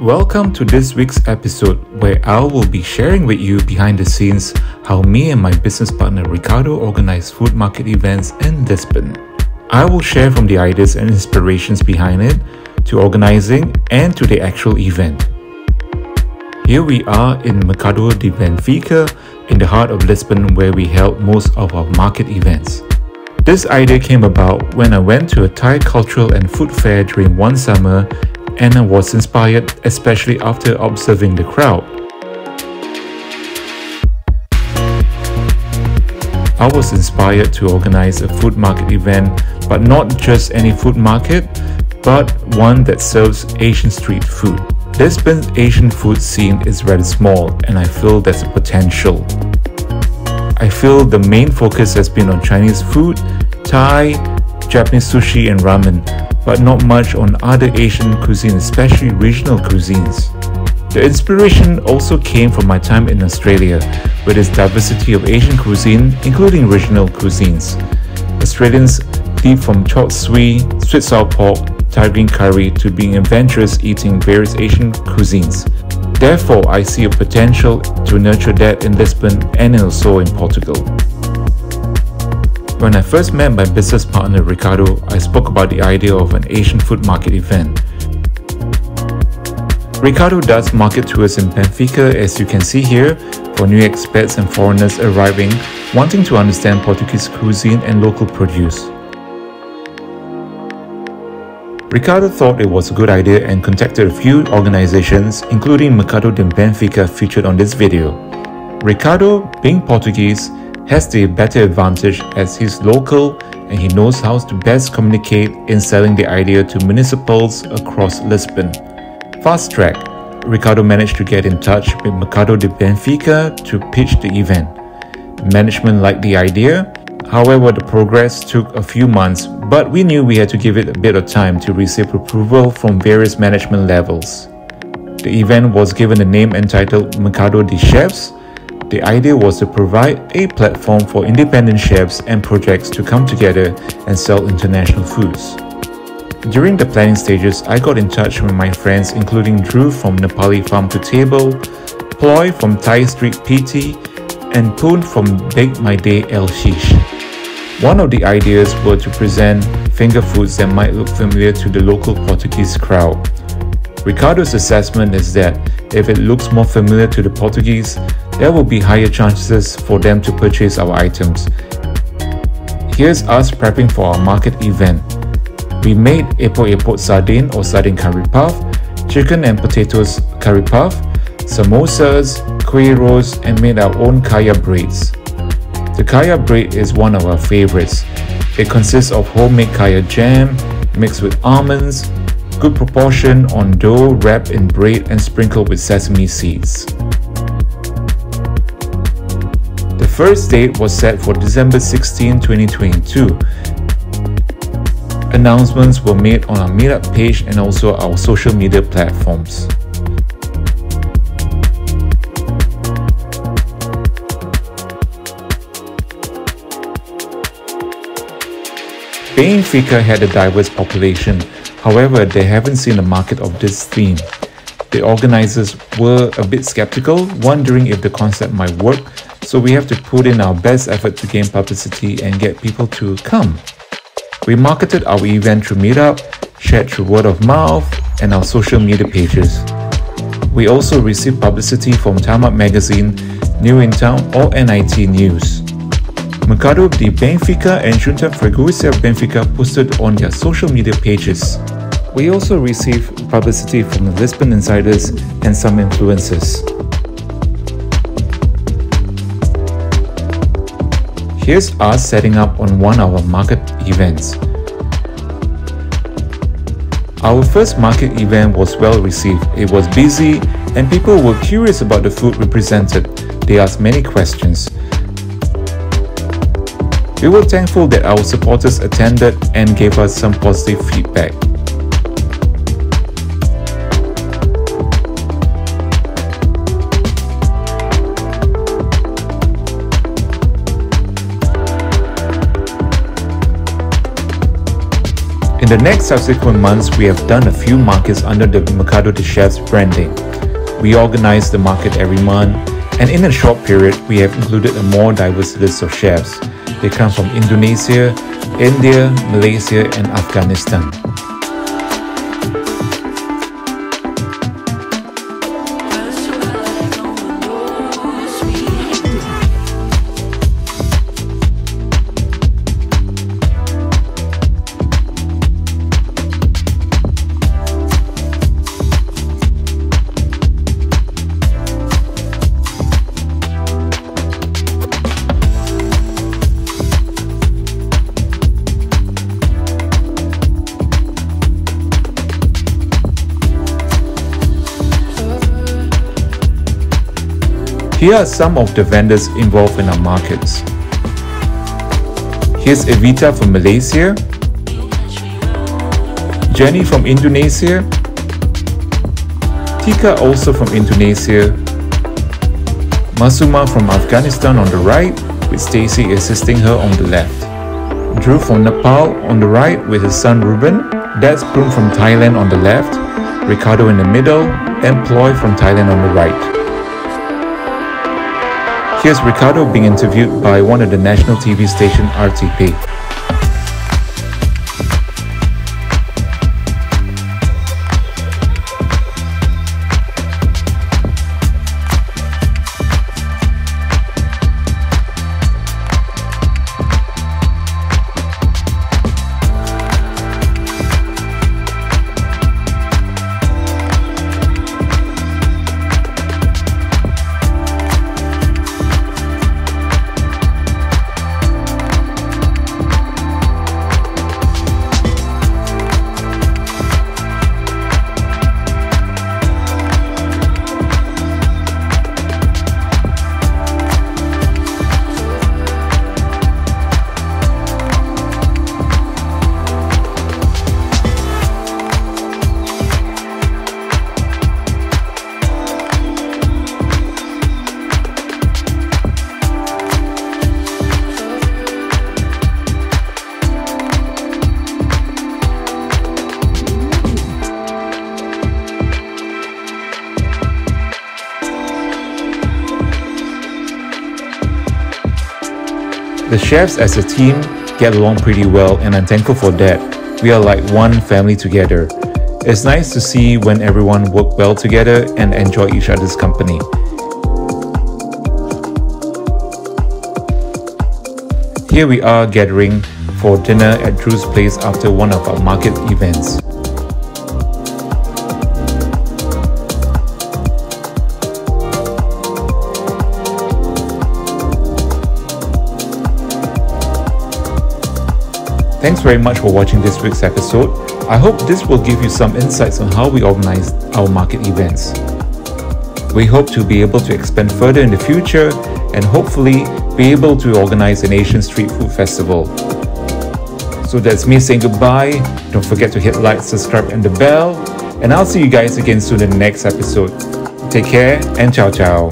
Welcome to this week's episode where I will be sharing with you behind the scenes how me and my business partner Ricardo organize food market events in Lisbon. I will share from the ideas and inspirations behind it, to organizing and to the actual event. Here we are in Mercado de Benfica in the heart of Lisbon where we held most of our market events. This idea came about when I went to a Thai cultural and food fair during one summer and I was inspired, especially after observing the crowd. I was inspired to organize a food market event, but not just any food market, but one that serves Asian street food. Lisbon's Asian food scene is rather small and I feel there's a potential. I feel the main focus has been on Chinese food, Thai, Japanese sushi and ramen, but not much on other Asian cuisine, especially regional cuisines. The inspiration also came from my time in Australia, with its diversity of Asian cuisine, including regional cuisines. Australians leap from chop suey, sweet sour pork, Thai green curry to being adventurous eating various Asian cuisines. Therefore, I see a potential to nurture that in Lisbon and also in Portugal. When I first met my business partner Ricardo, I spoke about the idea of an Asian food market event. Ricardo does market tours in Benfica, as you can see here, for new expats and foreigners arriving, wanting to understand Portuguese cuisine and local produce. Ricardo thought it was a good idea and contacted a few organizations, including Mercado de Benfica featured on this video. Ricardo, being Portuguese, has the better advantage as he's local and he knows how to best communicate in selling the idea to municipals across Lisbon. Fast track, Ricardo managed to get in touch with Mercado de Benfica to pitch the event. Management liked the idea, however the progress took a few months, but we knew we had to give it a bit of time to receive approval from various management levels. The event was given a name entitled Mercado de Chefs. The idea was to provide a platform for independent chefs and projects to come together and sell international foods. During the planning stages, I got in touch with my friends including Drew from Nepali Farm to Table, Ploy from Thai Street PT, and Poon from Bake My Day El Shish. One of the ideas were to present finger foods that might look familiar to the local Portuguese crowd. Ricardo's assessment is that if it looks more familiar to the Portuguese, there will be higher chances for them to purchase our items. Here's us prepping for our market event. We made epok-epok sardine or sardine curry puff, chicken and potatoes curry puff, samosas, kuih rolls, and made our own kaya breads. The kaya bread is one of our favorites. It consists of homemade kaya jam mixed with almonds, good proportion on dough wrapped in bread and sprinkled with sesame seeds. The first date was set for December 16, 2022. Announcements were made on our Meetup page and also our social media platforms. Benfica had a diverse population, however they haven't seen a market of this theme. The organizers were a bit skeptical, wondering if the concept might work, so we have to put in our best effort to gain publicity and get people to come. We marketed our event through Meetup, shared through word of mouth, and our social media pages. We also received publicity from Time Out Magazine, New in Town or NIT News. Mercado de Benfica and Junta Freguesia Benfica posted on their social media pages. We also received publicity from the Lisbon insiders and some influencers. Here's us setting up on one of our market events. Our first market event was well received. It was busy and people were curious about the food we presented. They asked many questions. We were thankful that our supporters attended and gave us some positive feedback. In the next subsequent months, we have done a few markets under the Mercado de Chefs branding. We organize the market every month, and in a short period, we have included a more diverse list of chefs. They come from Indonesia, India, Malaysia, and Afghanistan. Here are some of the vendors involved in our markets. Here's Evita from Malaysia, Jenny from Indonesia, Tika also from Indonesia, Masuma from Afghanistan on the right, with Stacy assisting her on the left, Drew from Nepal on the right with his son Ruben, Dad's Prune from Thailand on the left, Ricardo in the middle, and Ploy from Thailand on the right. Here's Ricardo being interviewed by one of the national TV station RTP. The chefs as a team get along pretty well, and I'm thankful for that. We are like one family together. It's nice to see when everyone work well together and enjoy each other's company. Here we are gathering for dinner at Drew's place after one of our market events. Thanks very much for watching this week's episode. I hope this will give you some insights on how we organize our market events. We hope to be able to expand further in the future and hopefully be able to organize an Asian street food festival. So that's me saying goodbye. Don't forget to hit like, subscribe and the bell. And I'll see you guys again soon in the next episode. Take care and ciao ciao.